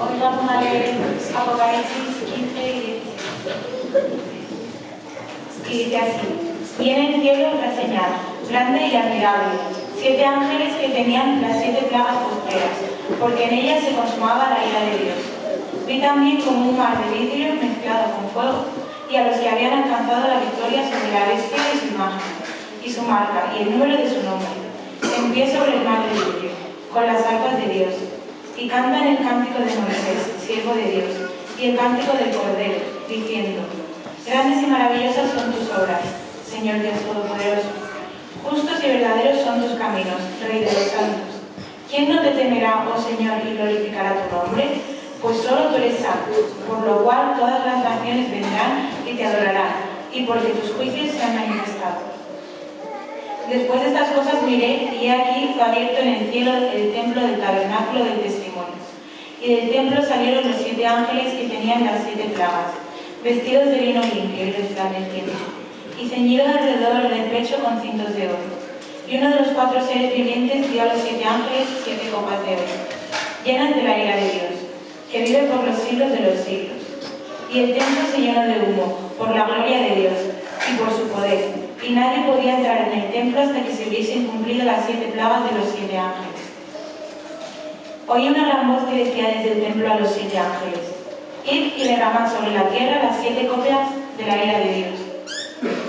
Hoy vamos a leer Apocalipsis 15 y 16. Y dice así: y en el cielo otra señal, grande y admirable, 7 ángeles que tenían las 7 plagas postreras, porque en ellas se consumaba la ira de Dios. Vi también como un mar de vidrio mezclado con fuego, y a los que habían alcanzado la victoria sobre la bestia y su imagen, y su marca, y el número de su nombre, en pie sobre el mar de vidrio, con las arpas de Dios. Y cantan el cántico de Moisés, siervo de Dios, y el cántico del Cordero, diciendo: grandes y maravillosas son tus obras, Señor Dios Todopoderoso. Justos y verdaderos son tus caminos, Rey de los santos. ¿Quién no te temerá, oh Señor, y glorificará tu nombre? Pues solo tú eres santo, por lo cual todas las naciones vendrán y te adorarán, y porque tus juicios se han manifestado. Después de estas cosas miré, y he aquí fue abierto en el cielo el templo del tabernáculo del testimonio. Y del templo salieron los 7 ángeles que tenían las 7 plagas, vestidos de lino limpio y resplandeciente, y ceñidos alrededor del pecho con cintos de oro. Y uno de los 4 seres vivientes dio a los 7 ángeles 7 copas de oro, llenas de la ira de Dios, que vive por los siglos de los siglos. Y el templo se llenó de humo, por la gloria de Dios, y por su poder. Y nadie podía entrar en el templo hasta que se hubiesen cumplido las 7 plagas de los 7 ángeles. Oí una gran voz que decía desde el templo a los 7 ángeles: id y derramad sobre la tierra las 7 copas de la ira de Dios.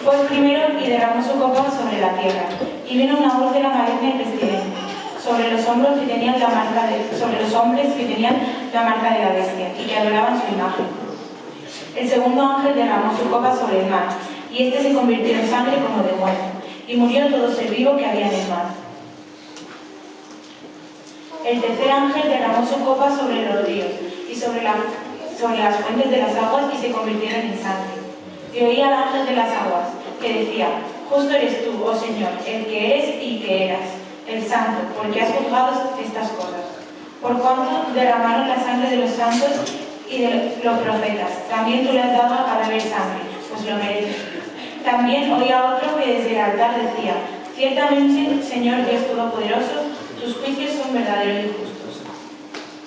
Fue el primero y derramó su copa sobre la tierra, y vino una úlcera maligna y pestilente sobre los hombres que tenían la marca de la bestia y que adoraban su imagen. El segundo ángel derramó su copa sobre el mar, y este se convirtió en sangre como de muerte, y murió todo ser vivo que había en el mar. El tercer ángel derramó su copa sobre los ríos y sobre las fuentes de las aguas, y se convirtieron en sangre. Y oí al ángel de las aguas, que decía: justo eres tú, oh Señor, el que eres y que eras, el santo, porque has juzgado estas cosas. Por cuanto derramaron la sangre de los santos y de los profetas, también tú le has dado a beber sangre, pues lo mereces. También oí a otro que desde el altar decía: ciertamente, Señor Dios Todopoderoso, tus juicios son verdaderos y justos.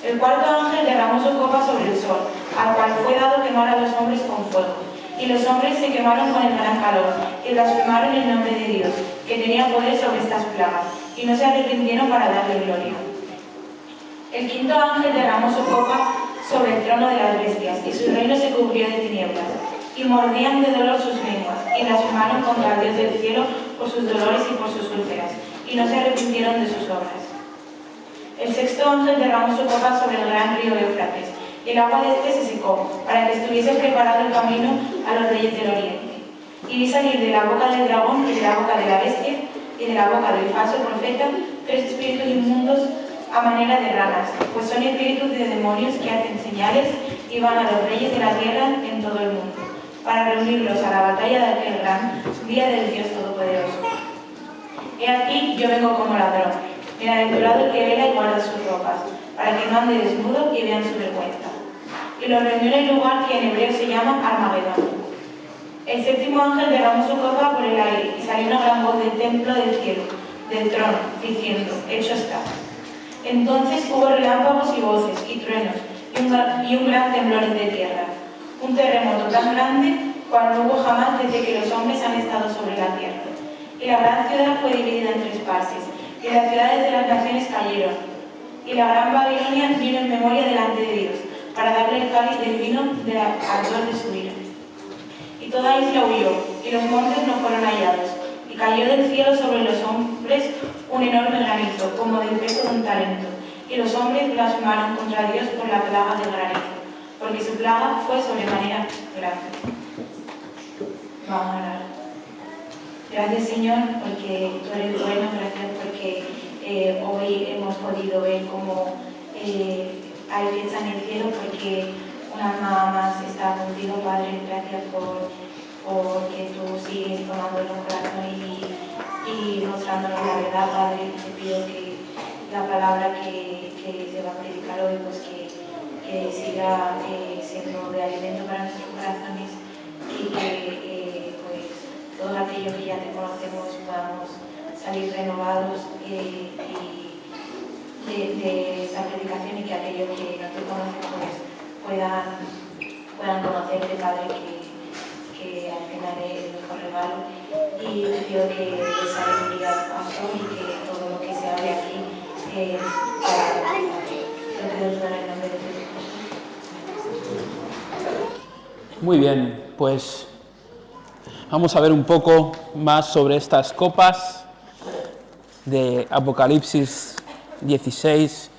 El cuarto ángel derramó su copa sobre el sol, al cual fue dado quemar a los hombres con fuego. Y los hombres se quemaron con el gran calor, y blasfemaron el nombre de Dios, que tenía poder sobre estas plagas, y no se arrepintieron para darle gloria. El quinto ángel derramó su copa sobre el trono de las bestias, y su reino se cubrió de tinieblas. Y mordían de dolor sus lenguas, y blasfemaron contra el Dios del cielo por sus dolores y por sus úlceras, y no se arrepintieron de sus obras. El sexto ángel derramó su copa sobre el gran río Éufrates, y el agua de este se secó, para que estuviese preparado el camino a los reyes del oriente. Y vi salir de la boca del dragón y de la boca de la bestia y de la boca del falso profeta 3 espíritus inmundos a manera de ranas, pues son espíritus de demonios que hacen señales y van a los reyes de la tierra en todo el mundo, para reunirlos a la batalla de aquel gran día del Dios Todopoderoso. He aquí, yo vengo como ladrón. Bienaventurado el que vela y guarda sus ropas, para que no ande desnudo y vean su vergüenza. Y los reunió en el lugar que en hebreo se llama Armagedón. El séptimo ángel derramó su copa por el aire, y salió una gran voz del templo del cielo, del trono, diciendo: hecho está. Entonces hubo relámpagos y voces, y truenos, y un gran temblor de tierra. Un terremoto tan grande cual no hubo jamás desde que los hombres han estado sobre la tierra. Y la gran ciudad fue dividida en 3 partes, y las ciudades de las naciones cayeron. Y la gran Babilonia vino en memoria delante de Dios, para darle el cáliz del vino del ardor de su ira. Y toda isla huyó, y los montes no fueron hallados. Y cayó del cielo sobre los hombres un enorme granizo, como del peso de un talento. Y los hombres blasfemaron contra Dios por la plaga del granizo, porque su plaga fue sobremanera grande. Vamos a orar. Gracias, Señor, porque tú eres bueno. Gracias porque hoy hemos podido ver cómo hay fiesta en el cielo, porque una alma más está contigo, Padre. Gracias porque tú sigues tomando el corazón y mostrándonos la verdad, Padre. Te pido que la palabra que se va a predicar hoy, pues que siga siendo de alimento para nuestros corazones, y que pues todos aquellos que ya te conocemos podamos salir renovados y de esta predicación y que aquellos que no te conocen pues puedan conocerte, Padre, que al final es el mejor regalo. Y te pido que les sabiduría al pastor y que todo lo que se hable aquí para lo que Dios da en el nombre de Jesús. Muy bien, pues vamos a ver un poco más sobre estas copas de Apocalipsis 16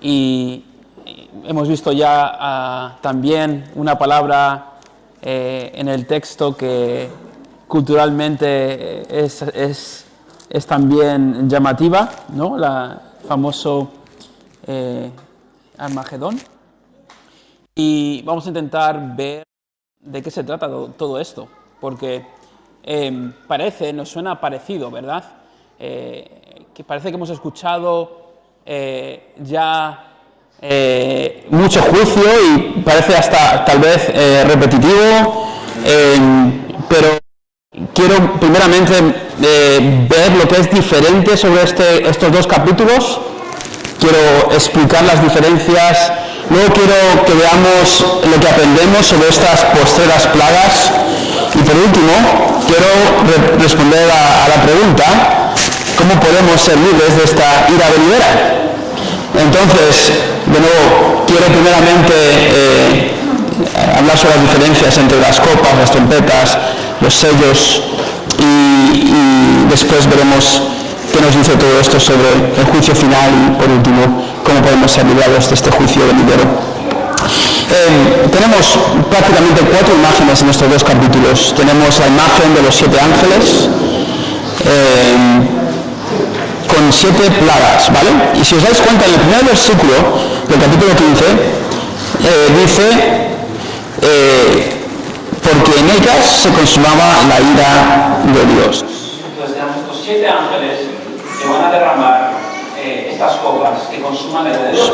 y hemos visto ya también una palabra en el texto que culturalmente es también llamativa, ¿no? La famoso Armagedón. Y vamos a intentar ver de qué se trata todo esto, porque nos suena parecido, ¿verdad? Que parece que hemos escuchado ya mucho juicio y parece hasta tal vez repetitivo, pero quiero primeramente ver lo que es diferente sobre estos dos capítulos. Quiero explicar las diferencias. Luego quiero que veamos lo que aprendemos sobre estas postreras plagas. Y por último, quiero responder a la pregunta: ¿cómo podemos ser libres de esta ira venidera? Entonces, de nuevo, quiero primeramente hablar sobre las diferencias entre las copas, las trompetas, los sellos y después veremos qué nos dice todo esto sobre el juicio final y, por último, cómo podemos ser librados de este juicio venidero. Tenemos prácticamente 4 imágenes en estos dos capítulos. Tenemos la imagen de los 7 ángeles con 7 plagas, ¿vale? Y si os dais cuenta, en el primer versículo del capítulo 15 dice porque en ellas se consumaba la ira de Dios. Entonces tenemos estos 7 ángeles que van a derramar estas copas que consuman el de Dios.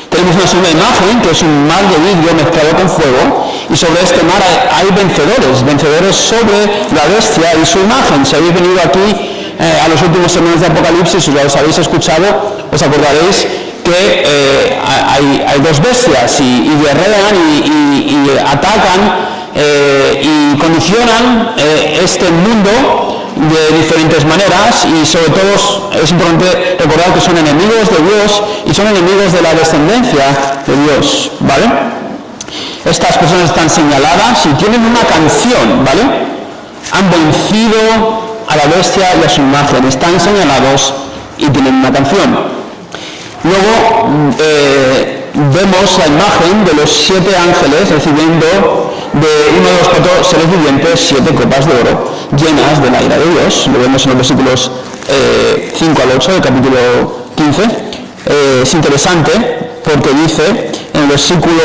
Tenemos una segunda imagen que es un mar de vidrio mezclado con fuego, y sobre este mar hay vencedores sobre la bestia y su imagen. Si habéis venido aquí a los últimos sermones de Apocalipsis, si los habéis escuchado, os acordaréis que hay 2 bestias y guerrean y atacan y condicionan este mundo de diferentes maneras, y sobre todo es importante recordar que son enemigos de Dios y son enemigos de la descendencia de Dios, ¿vale? Estas personas están señaladas y tienen una canción, ¿vale? Han vencido a la bestia y a su imagen, están señalados y tienen una canción. Luego vemos la imagen de los 7 ángeles recibiendo de uno de los 4 seres vivientes 7 copas de oro llenas de la ira de Dios. Lo vemos en los versículos 5 al 8 del capítulo 15. Es interesante porque dice en el versículo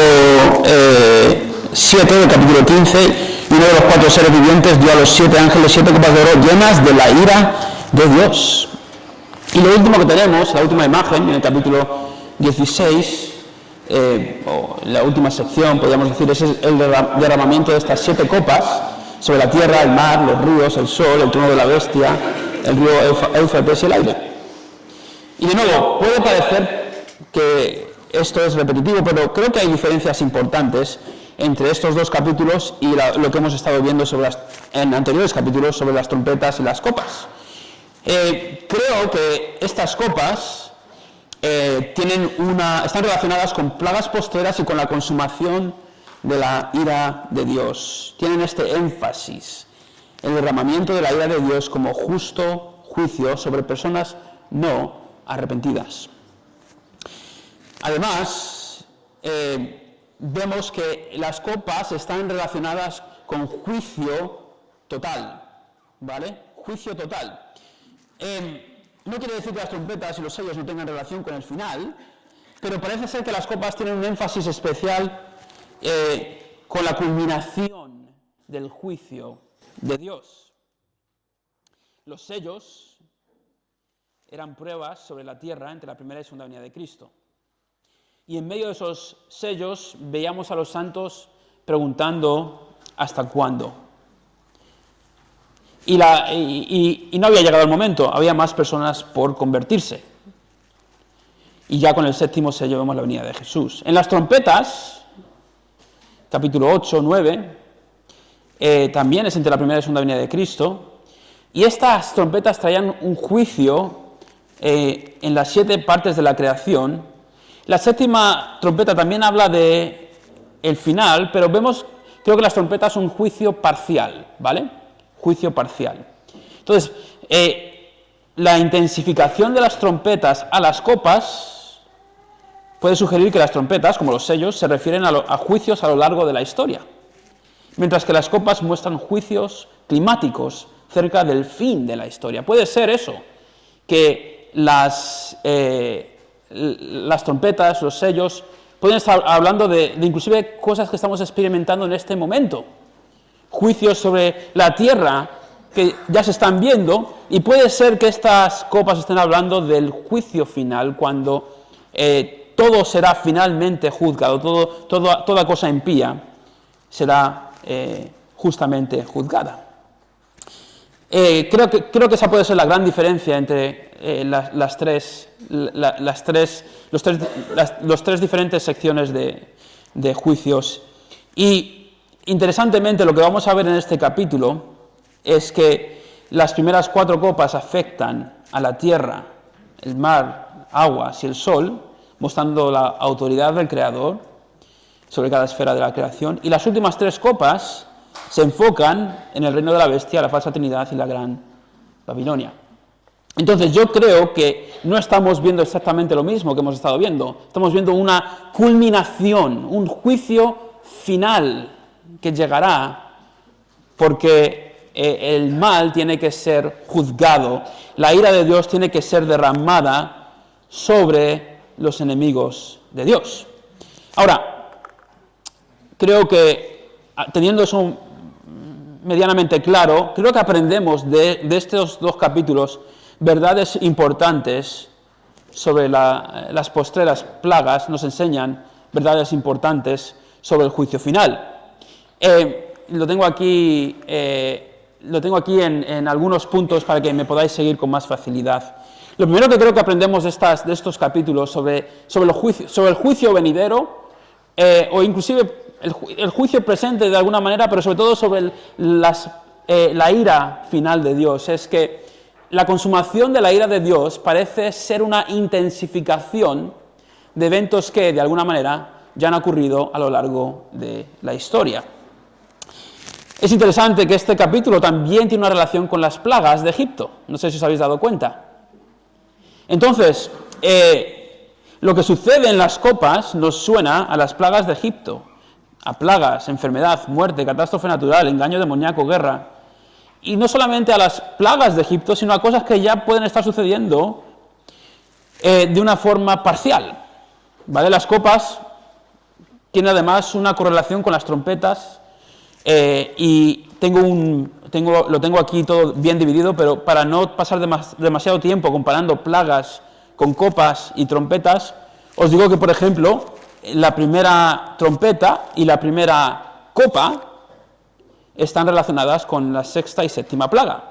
7 del capítulo 15: y uno de los 4 seres vivientes dio a los 7 ángeles 7 copas de oro llenas de la ira de Dios. Y lo último que tenemos, la última imagen, en el capítulo 16, o la última sección, podríamos decir, es el derramamiento de estas 7 copas sobre la tierra, el mar, los ríos, el sol, el trono de la bestia, el río Éufrates y el aire. Y de nuevo, puede parecer que esto es repetitivo, pero creo que hay diferencias importantes entre estos dos capítulos y lo que hemos estado viendo en anteriores capítulos sobre las trompetas y las copas. Creo que estas copas están relacionadas con plagas postreras y con la consumación de la ira de Dios. Tienen este énfasis, el derramamiento de la ira de Dios como justo juicio sobre personas no arrepentidas. Además, vemos que las copas están relacionadas con juicio total, ¿vale? Juicio total. No quiere decir que las trompetas y los sellos no tengan relación con el final, pero parece ser que las copas tienen un énfasis especial con la culminación del juicio de Dios. Los sellos eran pruebas sobre la tierra entre la primera y segunda venida de Cristo. Y en medio de esos sellos veíamos a los santos preguntando ¿hasta cuándo? Y no había llegado el momento, había más personas por convertirse. y ya con el séptimo sello vemos la venida de Jesús. En las trompetas, capítulo 8, 9, también es entre la primera y segunda venida de Cristo, y estas trompetas traían un juicio en las 7 partes de la creación. La séptima trompeta también habla de el final, pero creo que las trompetas son un juicio parcial, ¿vale? Juicio parcial. Entonces, la intensificación de las trompetas a las copas puede sugerir que las trompetas, como los sellos, se refieren a juicios a lo largo de la historia, mientras que las copas muestran juicios climáticos cerca del fin de la historia. Puede ser eso, que las trompetas, los sellos, pueden estar hablando de inclusive cosas que estamos experimentando en este momento, juicios sobre la tierra que ya se están viendo, y puede ser que estas copas estén hablando del juicio final, cuando todo será finalmente juzgado, toda cosa impía será justamente juzgada. Creo que esa puede ser la gran diferencia entre las tres diferentes secciones de juicios. Y interesantemente, lo que vamos a ver en este capítulo es que las primeras 4 copas afectan a la tierra, el mar, aguas y el sol, mostrando la autoridad del Creador sobre cada esfera de la creación, y las últimas 3 copas se enfocan en el reino de la bestia, la falsa trinidad y la gran Babilonia. Entonces yo creo que no estamos viendo exactamente lo mismo que hemos estado viendo, estamos viendo una culminación, un juicio final que llegará, porque el mal tiene que ser juzgado, la ira de Dios tiene que ser derramada sobre los enemigos de Dios. Ahora, creo que teniendo eso medianamente claro, creo que aprendemos de estos 2 capítulos verdades importantes sobre las postreras plagas, nos enseñan verdades importantes sobre el juicio final. Lo tengo aquí en algunos puntos para que me podáis seguir con más facilidad. Lo primero que creo que aprendemos de estos capítulos sobre el juicio venidero, o inclusive el juicio presente de alguna manera, pero sobre todo sobre la ira final de Dios, es que la consumación de la ira de Dios parece ser una intensificación de eventos que de alguna manera ya han ocurrido a lo largo de la historia. Es interesante que este capítulo también tiene una relación con las plagas de Egipto, no sé si os habéis dado cuenta. Entonces, lo que sucede en las copas nos suena a las plagas de Egipto, a plagas, enfermedad, muerte, catástrofe natural, engaño demoníaco, guerra. Y no solamente a las plagas de Egipto, sino a cosas que ya pueden estar sucediendo de una forma parcial, ¿vale? Las copas tienen además una correlación con las trompetas, y lo tengo aquí todo bien dividido, pero para no pasar demasiado tiempo comparando plagas con copas y trompetas, os digo que, por ejemplo, la primera trompeta y la primera copa están relacionadas con la 6ª y 7ª plaga.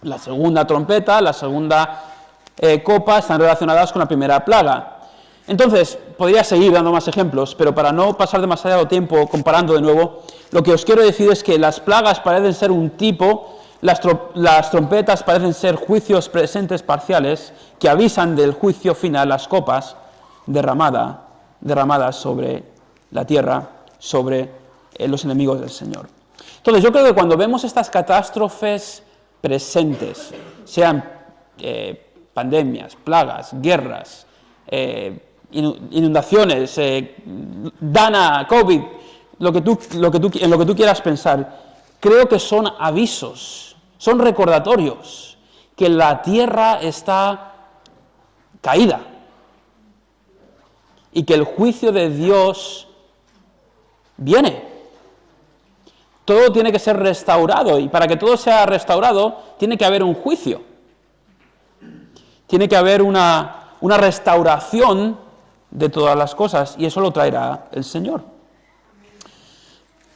La segunda trompeta, la segunda copa están relacionadas con la primera plaga. Entonces, podría seguir dando más ejemplos, pero para no pasar demasiado tiempo comparando de nuevo, lo que os quiero decir es que las plagas parecen ser un tipo, las trompetas parecen ser juicios presentes parciales que avisan del juicio final, las copas derramadas sobre la tierra, sobre los enemigos del Señor. Entonces, yo creo que cuando vemos estas catástrofes presentes, sean pandemias, plagas, guerras, inundaciones, Dana, COVID, en lo que tú quieras pensar, creo que son avisos, son recordatorios que la tierra está caída y que el juicio de Dios viene. Todo tiene que ser restaurado, y para que todo sea restaurado tiene que haber un juicio. Tiene que haber una restauración de todas las cosas, y eso lo traerá el Señor.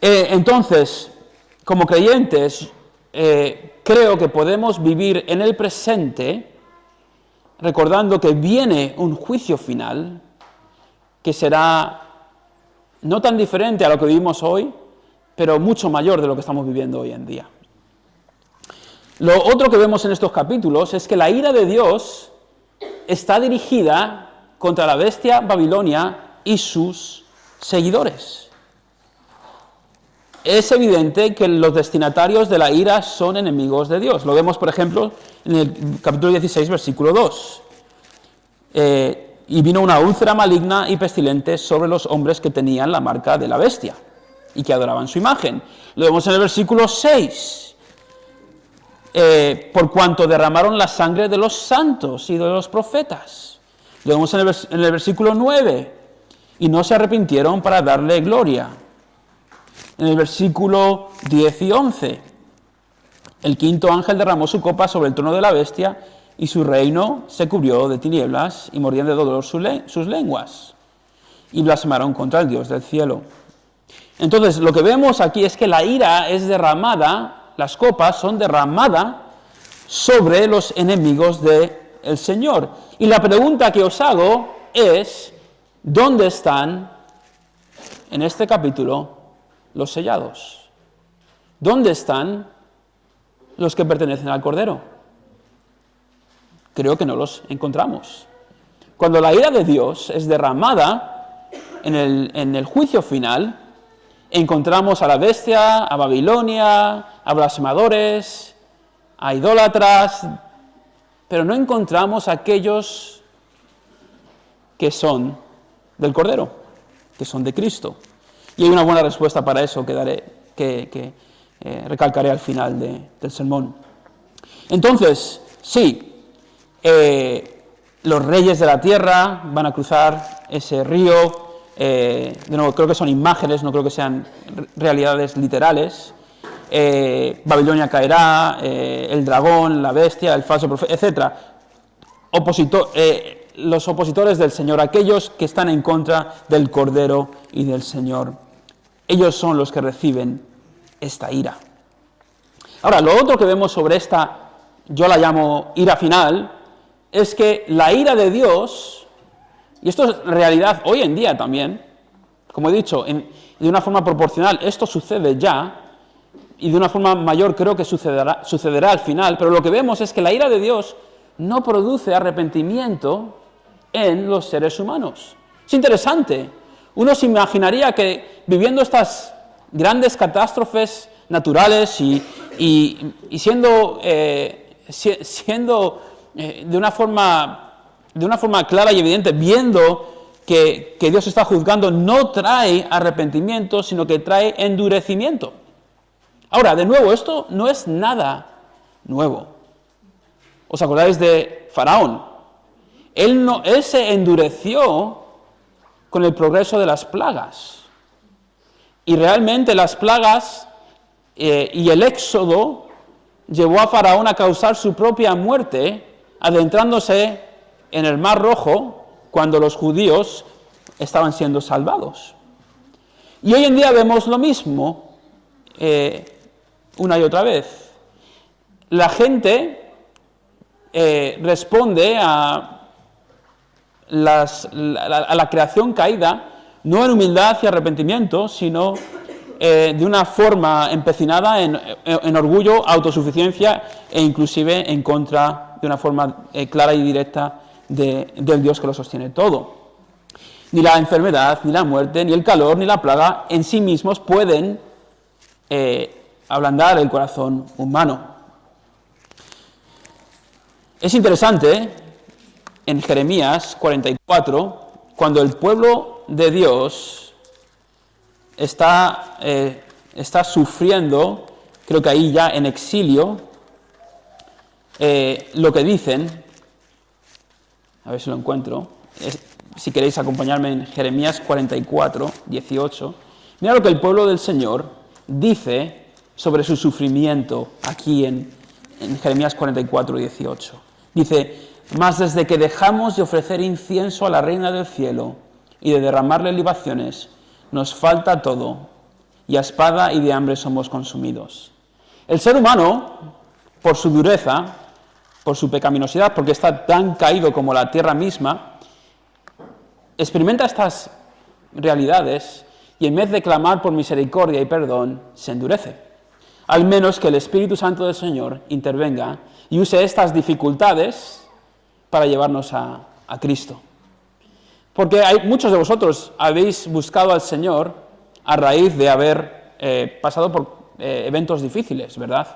Entonces, como creyentes, creo que podemos vivir en el presente recordando que viene un juicio final que será no tan diferente a lo que vivimos hoy, pero mucho mayor de lo que estamos viviendo hoy en día. Lo otro que vemos en estos capítulos es que la ira de Dios está dirigida contra la bestia Babilonia y sus seguidores. Es evidente que los destinatarios de la ira son enemigos de Dios. Lo vemos, por ejemplo, en el capítulo 16, versículo 2. Y vino una úlcera maligna y pestilente sobre los hombres que tenían la marca de la bestia y que adoraban su imagen. Lo vemos en el versículo 6. Por cuanto derramaron la sangre de los santos y de los profetas. Lo vemos en el versículo 9. Y no se arrepintieron para darle gloria. En el versículo 10 y 11. El quinto ángel derramó su copa sobre el trono de la bestia y su reino se cubrió de tinieblas y mordían de dolor sus lenguas. Y blasfemaron contra el Dios del cielo. Entonces, lo que vemos aquí es que la ira es derramada, las copas son derramadas sobre los enemigos del Señor. Y la pregunta que os hago es, ¿dónde están en este capítulo los sellados? ¿Dónde están los que pertenecen al Cordero? Creo que no los encontramos. Cuando la ira de Dios es derramada en el juicio final, encontramos a la bestia, a Babilonia, a blasfemadores, a idólatras, pero no encontramos a aquellos que son del Cordero, que son de Cristo. Y hay una buena respuesta para eso que recalcaré al final del sermón. Entonces, sí, los reyes de la tierra van a cruzar ese río. De nuevo, creo que son imágenes, no creo que sean realidades literales. Babilonia caerá, el dragón, la bestia, el falso profeta, etc. Los opositores del Señor, aquellos que están en contra del Cordero y del Señor. Ellos son los que reciben esta ira. Ahora, lo otro que vemos sobre esta, yo la llamo ira final, es que la ira de Dios, y esto es realidad hoy en día también, como he dicho, de una forma proporcional, esto sucede ya, y de una forma mayor creo que sucederá al final, pero lo que vemos es que la ira de Dios no produce arrepentimiento en los seres humanos. Es interesante. Uno se imaginaría que viviendo estas grandes catástrofes naturales y siendo de una forma clara y evidente, viendo que Dios está juzgando, no trae arrepentimiento, sino que trae endurecimiento. Ahora, de nuevo, esto no es nada nuevo. ¿Os acordáis de Faraón? Él se endureció con el progreso de las plagas. Y realmente las plagas y el éxodo llevó a Faraón a causar su propia muerte, adentrándose en el Mar Rojo cuando los judíos estaban siendo salvados. Y hoy en día vemos lo mismo una y otra vez. La gente responde a la creación caída, no en humildad y arrepentimiento, sino de una forma empecinada en orgullo, autosuficiencia e inclusive en contra, de una forma clara y directa, del Dios que lo sostiene todo. Ni la enfermedad, ni la muerte, ni el calor, ni la plaga en sí mismos pueden ablandar el corazón humano. Es interesante, en Jeremías 44, cuando el pueblo de Dios está sufriendo, creo que ahí ya en exilio, lo que dicen, a ver si lo encuentro, si queréis acompañarme en Jeremías 44, 18, mira lo que el pueblo del Señor dice sobre su sufrimiento aquí en Jeremías 44, 18. Dice: mas desde que dejamos de ofrecer incienso a la reina del cielo y de derramarle libaciones, nos falta todo, y a espada y de hambre somos consumidos. El ser humano, por su dureza, por su pecaminosidad, porque está tan caído como la tierra misma, experimenta estas realidades y en vez de clamar por misericordia y perdón, se endurece. Al menos que el Espíritu Santo del Señor intervenga y use estas dificultades para llevarnos a Cristo. Porque muchos de vosotros habéis buscado al Señor a raíz de haber pasado por eventos difíciles, ¿verdad?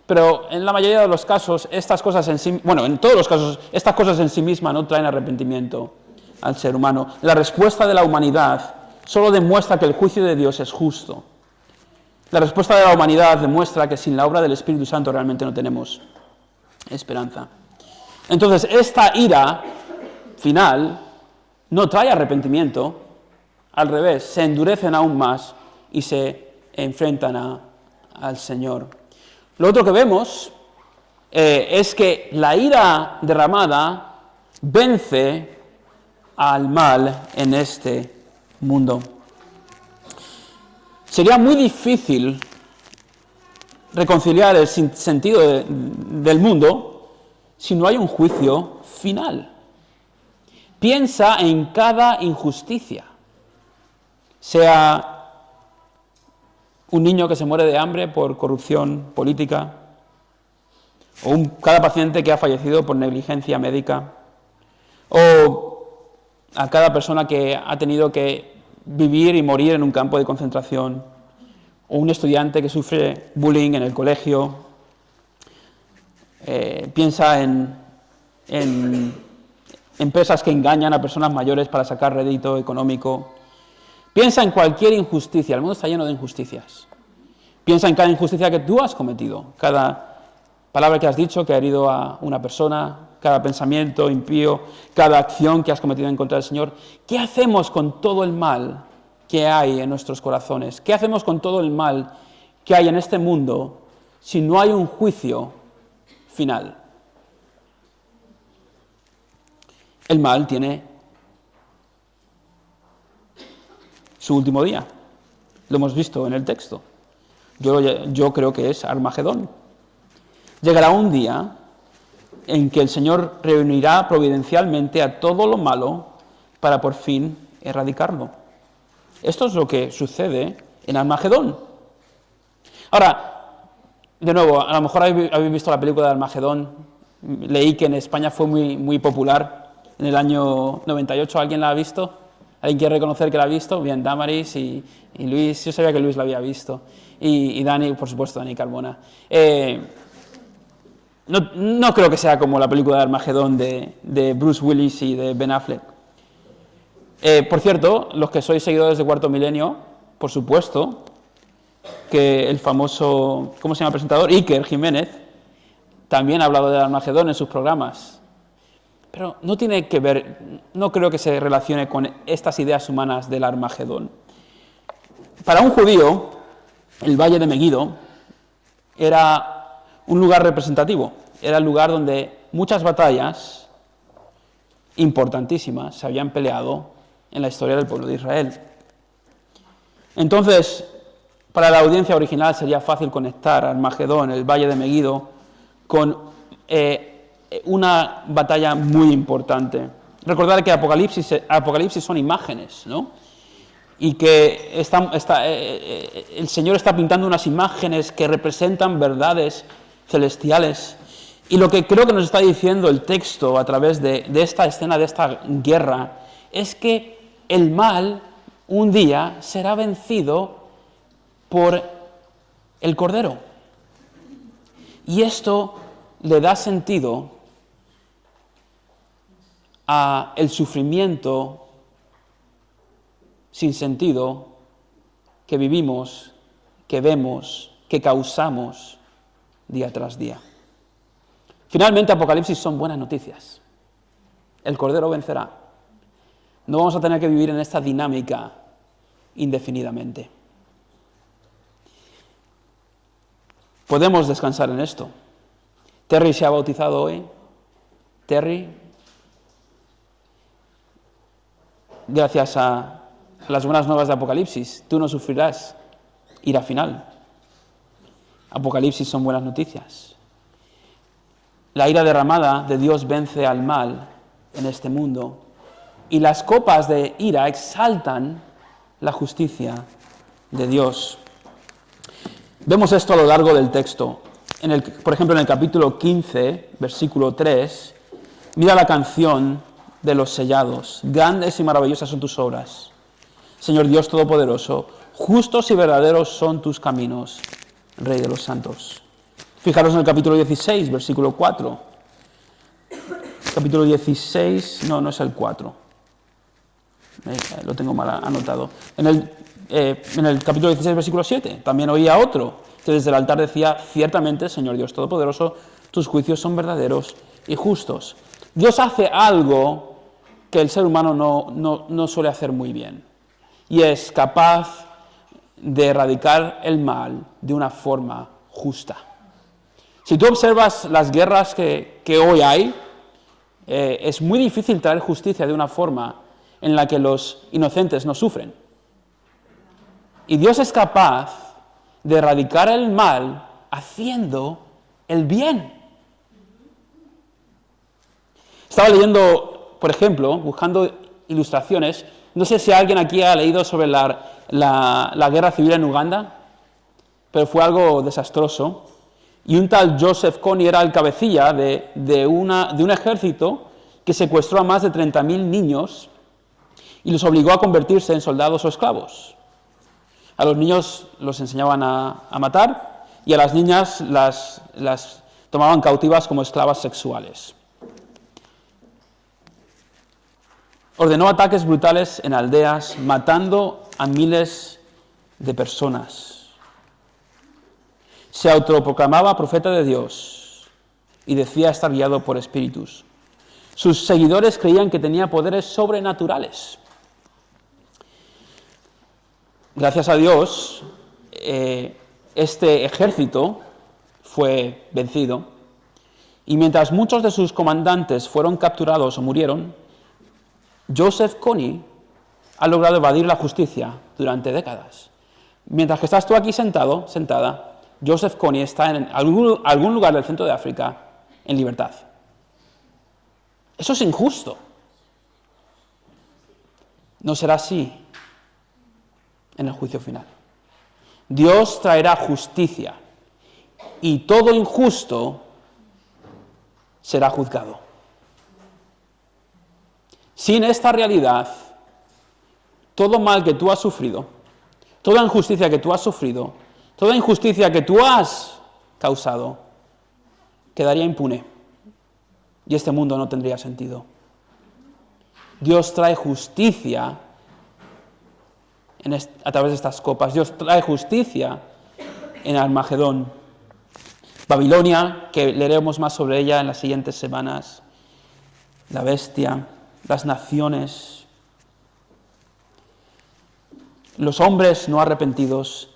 Pero en la mayoría de los casos, en todos los casos, estas cosas en sí mismas no traen arrepentimiento al ser humano. La respuesta de la humanidad solo demuestra que el juicio de Dios es justo. La respuesta de la humanidad demuestra que sin la obra del Espíritu Santo realmente no tenemos esperanza. Entonces, esta ira final no trae arrepentimiento, al revés, se endurecen aún más y se enfrentan al Señor. Lo otro que vemos es que la ira derramada vence al mal en este mundo. Sería muy difícil reconciliar el sentido del mundo si no hay un juicio final. Piensa en cada injusticia, sea un niño que se muere de hambre por corrupción política, o cada paciente que ha fallecido por negligencia médica, o a cada persona que ha tenido que vivir y morir en un campo de concentración, o un estudiante que sufre bullying en el colegio. Piensa en empresas que engañan a personas mayores para sacar rédito económico. Piensa en cualquier injusticia. El mundo está lleno de injusticias. Piensa en cada injusticia que tú has cometido, cada palabra que has dicho que ha herido a una persona, cada pensamiento impío, cada acción que has cometido en contra del Señor. ¿Qué hacemos con todo el mal que hay en nuestros corazones? ¿Qué hacemos con todo el mal que hay en este mundo si no hay un juicio final? El mal tiene su último día. Lo hemos visto en el texto. Yo creo que es Armagedón. Llegará un día en que el Señor reunirá providencialmente a todo lo malo para por fin erradicarlo. Esto es lo que sucede en Armagedón. Ahora, de nuevo, a lo mejor habéis visto la película de Armagedón. Leí que en España fue muy popular en el año 98. ¿Alguien la ha visto? ¿Alguien quiere reconocer que la ha visto? Bien, Damaris y Luis. Yo sabía que Luis la había visto. Y Dani, por supuesto, Dani Carmona. No creo que sea como la película de Armagedón de Bruce Willis y de Ben Affleck. Por cierto, los que sois seguidores de Cuarto Milenio, por supuesto, que el famoso, ¿cómo se llama el presentador? Iker Jiménez, también ha hablado del Armagedón en sus programas. Pero no tiene que ver, no creo que se relacione con estas ideas humanas del Armagedón. Para un judío, el Valle de Megiddo era un lugar representativo, era el lugar donde muchas batallas importantísimas se habían peleado en la historia del pueblo de Israel. Entonces, para la audiencia original sería fácil conectar Armagedón, el Valle de Megiddo, con una batalla muy importante. Recordar que Apocalipsis son imágenes, ¿no? Y que el Señor está pintando unas imágenes que representan verdades celestiales. Y lo que creo que nos está diciendo el texto a través de esta escena, de esta guerra, es que el mal un día será vencido por el Cordero. Y esto le da sentido a el sufrimiento sin sentido que vivimos, que vemos, que causamos día tras día. Finalmente, Apocalipsis son buenas noticias. El Cordero vencerá. No vamos a tener que vivir en esta dinámica indefinidamente. Podemos descansar en esto. Terry se ha bautizado hoy. Terry, gracias a las buenas nuevas de Apocalipsis, tú no sufrirás ira final. Apocalipsis son buenas noticias. la ira derramada de Dios vence al mal en este mundo, y las copas de ira exaltan la justicia de Dios. Vemos esto a lo largo del texto. Por ejemplo, en el capítulo 15, versículo 3, mira la canción de los sellados. Grandes y maravillosas son tus obras, Señor Dios Todopoderoso. Justos y verdaderos son tus caminos, Rey de los santos. Fijaros en el capítulo 16, versículo 4. Capítulo 16, no es el 4. Lo tengo mal anotado. En el capítulo 16, versículo 7, también oía otro que desde el altar decía: ciertamente, Señor Dios Todopoderoso, tus juicios son verdaderos y justos. Dios hace algo que el ser humano no suele hacer muy bien, y es capaz de erradicar el mal de una forma justa. Si tú observas las guerras que hoy hay, es muy difícil traer justicia de una forma en la que los inocentes no sufren. Y Dios es capaz de erradicar el mal haciendo el bien. Estaba leyendo, por ejemplo, buscando ilustraciones. No sé si alguien aquí ha leído sobre la guerra civil en Uganda, pero fue algo desastroso. Y un tal Joseph Kony era el cabecilla de un ejército que secuestró a más de 30.000 niños y los obligó a convertirse en soldados o esclavos. A los niños los enseñaban a matar, y a las niñas las tomaban cautivas como esclavas sexuales. Ordenó ataques brutales en aldeas, matando a miles de personas. Se autoproclamaba profeta de Dios y decía estar guiado por espíritus. Sus seguidores creían que tenía poderes sobrenaturales. Gracias a Dios, este ejército fue vencido, y mientras muchos de sus comandantes fueron capturados o murieron, Joseph Kony ha logrado evadir la justicia durante décadas. Mientras que estás tú aquí sentada, Joseph Kony está en algún lugar del centro de África en libertad. Eso es injusto. No será así en el juicio final. Dios traerá justicia y todo injusto será juzgado. Sin esta realidad, todo mal que tú has sufrido, toda injusticia que tú has sufrido, toda injusticia que tú has causado, quedaría impune y este mundo no tendría sentido. Dios trae justicia a través de estas copas. Dios trae justicia en Armagedón. Babilonia, que leeremos más sobre ella en las siguientes semanas, la bestia, las naciones, los hombres no arrepentidos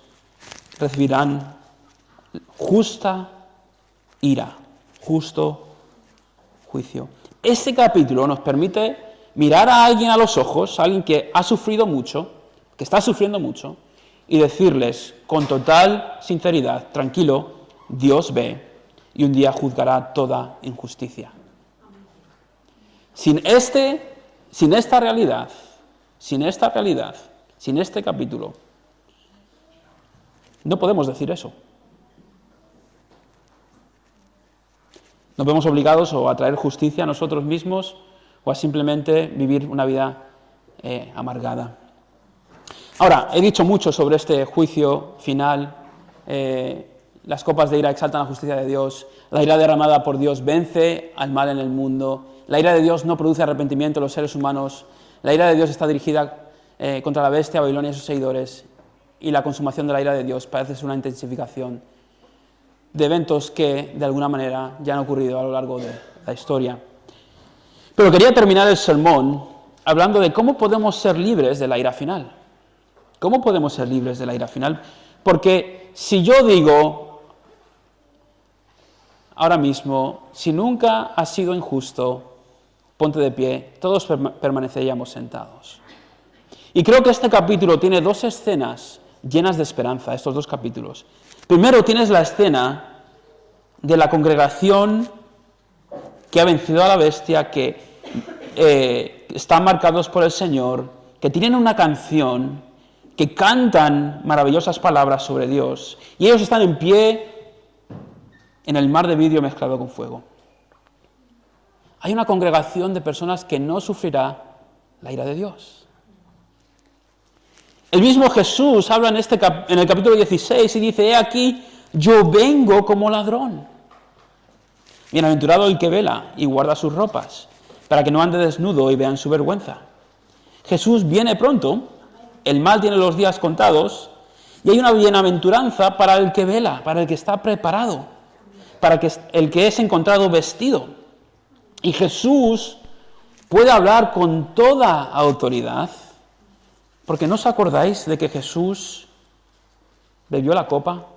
recibirán justa ira, justo juicio. Este capítulo nos permite mirar a alguien a los ojos, a alguien que ha sufrido mucho, que está sufriendo mucho, y decirles con total sinceridad: tranquilo, Dios ve y un día juzgará toda injusticia. Sin esta realidad, sin este capítulo, no podemos decir eso. Nos vemos obligados o a traer justicia a nosotros mismos o a simplemente vivir una vida amargada. Ahora, he dicho mucho sobre este juicio final. Las copas de ira exaltan la justicia de Dios. La ira derramada por Dios vence al mal en el mundo. La ira de Dios no produce arrepentimiento en los seres humanos. La ira de Dios está dirigida contra la bestia, Babilonia y sus seguidores. Y la consumación de la ira de Dios parece ser una intensificación de eventos que, de alguna manera, ya han ocurrido a lo largo de la historia. Pero quería terminar el sermón hablando de cómo podemos ser libres de la ira final. ¿Cómo podemos ser libres de la ira final? Porque si yo digo ahora mismo, si nunca has sido injusto, ponte de pie, todos permaneceríamos sentados. Y creo que este capítulo tiene dos escenas llenas de esperanza, estos dos capítulos. Primero tienes la escena de la congregación que ha vencido a la bestia, que están marcados por el Señor, que tienen una canción, que cantan maravillosas palabras sobre Dios, y ellos están en pie en el mar de vidrio mezclado con fuego. Hay una congregación de personas que no sufrirá la ira de Dios. El mismo Jesús habla en el capítulo 16 y dice: he aquí, yo vengo como ladrón. Bienaventurado el que vela y guarda sus ropas, para que no ande desnudo y vean su vergüenza. Jesús viene pronto, el mal tiene los días contados, y hay una bienaventuranza para el que vela, para el que está preparado, para el que es encontrado vestido. Y Jesús puede hablar con toda autoridad, porque ¿no os acordáis de que Jesús bebió la copa?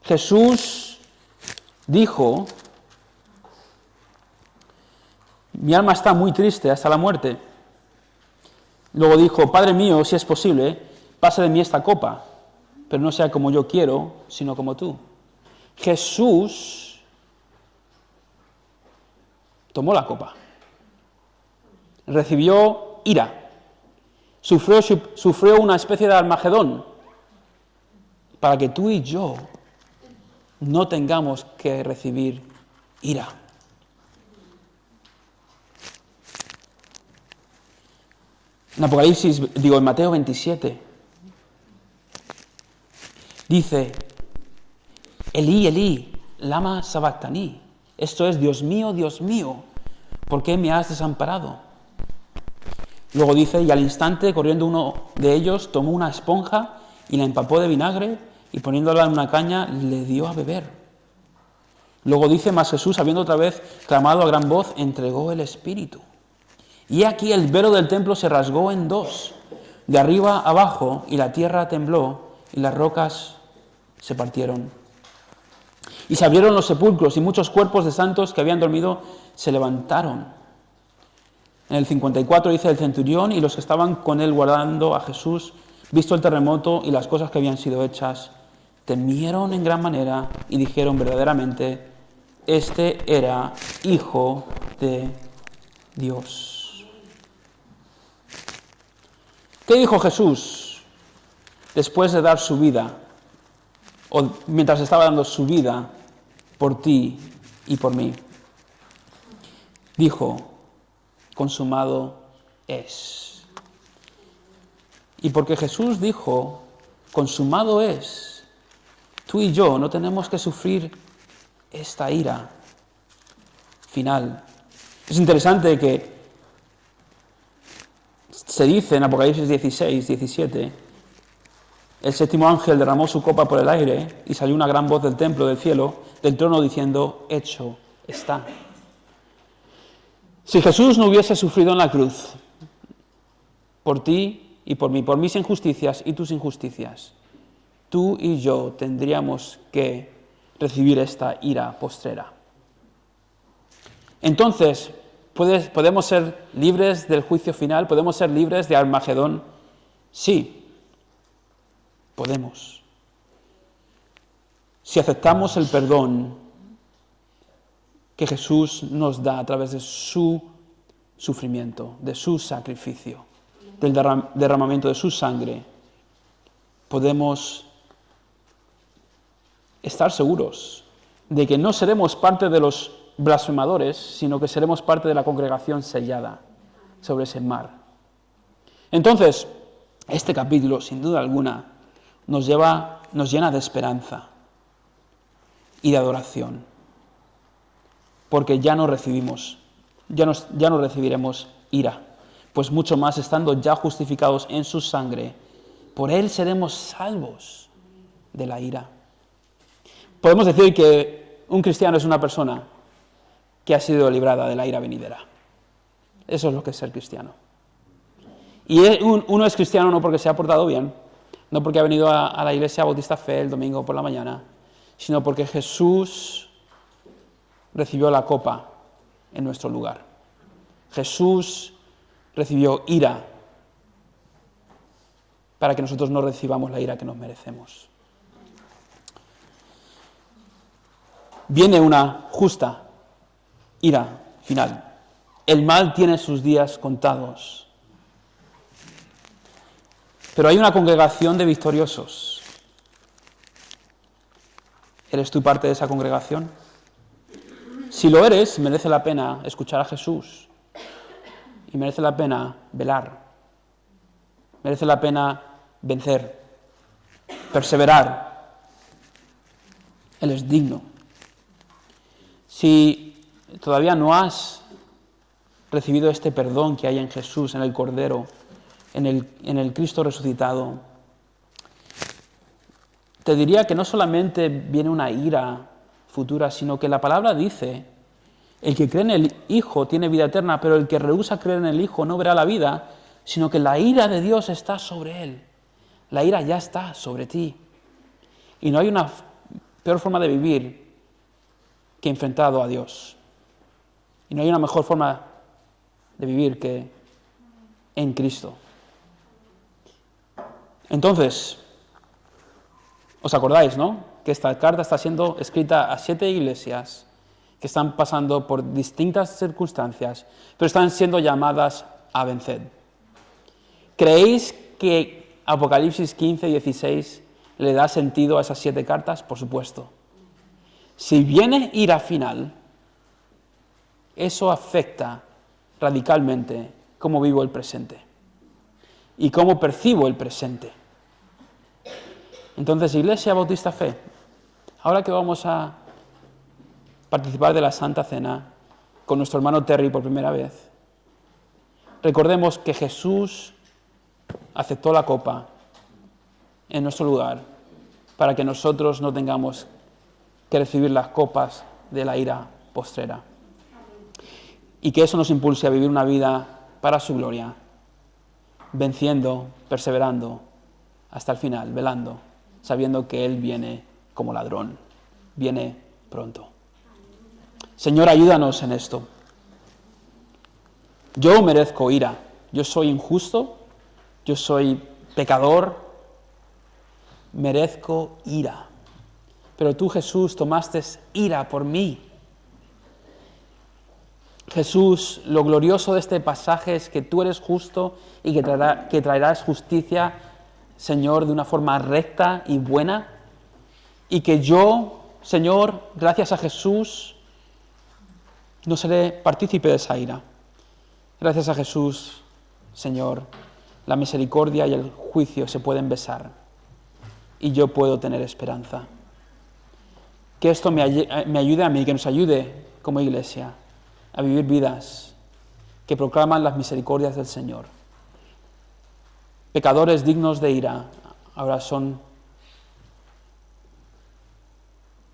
Jesús dijo: mi alma está muy triste hasta la muerte. Luego dijo: Padre mío, si es posible, pasa de mí esta copa, pero no sea como yo quiero, sino como tú. Jesús tomó la copa, recibió ira, sufrió una especie de Armagedón, para que tú y yo no tengamos que recibir ira. En Mateo 27, dice: Elí, Elí, lama sabactani. Esto es: Dios mío, ¿por qué me has desamparado? Luego dice: y al instante, corriendo uno de ellos, tomó una esponja y la empapó de vinagre, y poniéndola en una caña, le dio a beber. Luego dice: mas Jesús, habiendo otra vez clamado a gran voz, entregó el Espíritu. Y aquí el velo del templo se rasgó en dos, de arriba abajo, y la tierra tembló, y las rocas se partieron. Y se abrieron los sepulcros, y muchos cuerpos de santos que habían dormido se levantaron. En el 54 dice: el centurión y los que estaban con él guardando a Jesús, visto el terremoto y las cosas que habían sido hechas, temieron en gran manera y dijeron: verdaderamente, este era Hijo de Dios. ¿Qué dijo Jesús después de dar su vida, o mientras estaba dando su vida por ti y por mí? Dijo: consumado es. Y porque Jesús dijo: consumado es, tú y yo no tenemos que sufrir esta ira final. Es interesante que se dice en Apocalipsis 16, 17, el séptimo ángel derramó su copa por el aire y salió una gran voz del templo, del cielo, del trono, diciendo: hecho está. Si Jesús no hubiese sufrido en la cruz por ti y por mí, por mis injusticias y tus injusticias, tú y yo tendríamos que recibir esta ira postrera. Entonces, ¿podemos ser libres del juicio final? ¿Podemos ser libres de Armagedón? Sí, podemos. Si aceptamos el perdón que Jesús nos da a través de su sufrimiento, de su sacrificio, del derramamiento de su sangre, podemos estar seguros de que no seremos parte de los blasfemadores, sino que seremos parte de la congregación sellada sobre ese mar. Entonces, este capítulo, sin duda alguna, nos llena de esperanza y de adoración, porque ya no recibiremos ira, pues mucho más estando ya justificados en su sangre, por él seremos salvos de la ira. Podemos decir que un cristiano es una persona que ha sido librada de la ira venidera. Eso es lo que es ser cristiano. Y uno es cristiano no porque se ha portado bien, no porque ha venido a la iglesia Bautista Fe el domingo por la mañana, sino porque Jesús recibió la copa en nuestro lugar. Jesús recibió ira para que nosotros no recibamos la ira que nos merecemos. Viene una justa ira final. El mal tiene sus días contados. Pero hay una congregación de victoriosos. ¿Eres tú parte de esa congregación? Si lo eres, merece la pena escuchar a Jesús. Y merece la pena velar. Merece la pena vencer. Perseverar. Él es digno. Si todavía no has recibido este perdón que hay en Jesús, en el Cordero, en el Cristo resucitado, te diría que no solamente viene una ira futura, sino que la palabra dice, el que cree en el Hijo tiene vida eterna, pero el que rehúsa creer en el Hijo no verá la vida, sino que la ira de Dios está sobre él. La ira ya está sobre ti. Y no hay una peor forma de vivir que enfrentado a Dios. Y no hay una mejor forma de vivir que en Cristo. Entonces, ¿os acordáis, no? Que esta carta está siendo escrita a 7 iglesias que están pasando por distintas circunstancias, pero están siendo llamadas a vencer. ¿Creéis que Apocalipsis 15 y 16 le da sentido a esas 7 cartas? Por supuesto. Si viene ira final, eso afecta radicalmente cómo vivo el presente y cómo percibo el presente. Entonces, Iglesia Bautista Fe, ahora que vamos a participar de la Santa Cena con nuestro hermano Terry por primera vez, recordemos que Jesús aceptó la copa en nuestro lugar para que nosotros no tengamos que recibir las copas de la ira postrera. Y que eso nos impulse a vivir una vida para su gloria, venciendo, perseverando hasta el final, velando, sabiendo que Él viene como ladrón, viene pronto. Señor, ayúdanos en esto. Yo merezco ira, yo soy injusto, yo soy pecador, merezco ira. Pero tú, Jesús, tomaste ira por mí. Jesús, lo glorioso de este pasaje es que tú eres justo y que traerás justicia, Señor, de una forma recta y buena. Y que yo, Señor, gracias a Jesús, no seré partícipe de esa ira. Gracias a Jesús, Señor, la misericordia y el juicio se pueden besar. Y yo puedo tener esperanza. Que esto me ayude a mí, que nos ayude como iglesia a vivir vidas que proclaman las misericordias del Señor. Pecadores dignos de ira ahora son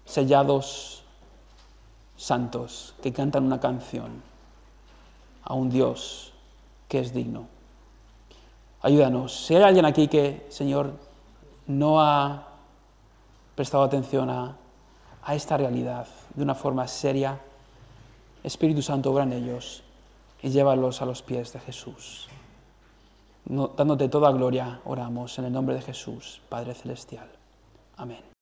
sellados santos que cantan una canción a un Dios que es digno. Ayúdanos. Si hay alguien aquí que, Señor, no ha prestado atención a esta realidad de una forma seria, Espíritu Santo, obra en ellos y llévalos a los pies de Jesús. Dándote toda gloria, oramos en el nombre de Jesús, Padre Celestial. Amén.